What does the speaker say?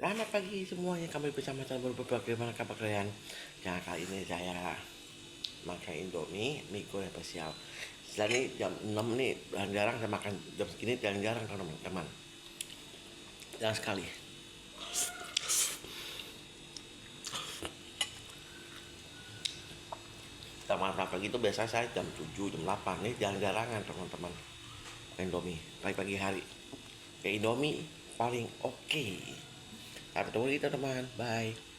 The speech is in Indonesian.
Selamat pagi semuanya, kami bersama channel bagaimana kabar kalian. Nah, kali ini saya makan Indomie mie goreng spesial. Setelah ini jam 6 nih, jarang-jarang saya makan jam segini, jarang-jarang teman-teman. Jarang sekali. Teman pagi itu biasa saya jam 7, jam 8 nih, jarang-jarangan teman-teman. Indomie pagi-pagi hari. Kayak Indomie paling oke. Sampai ketemu lagi teman-teman. Bye.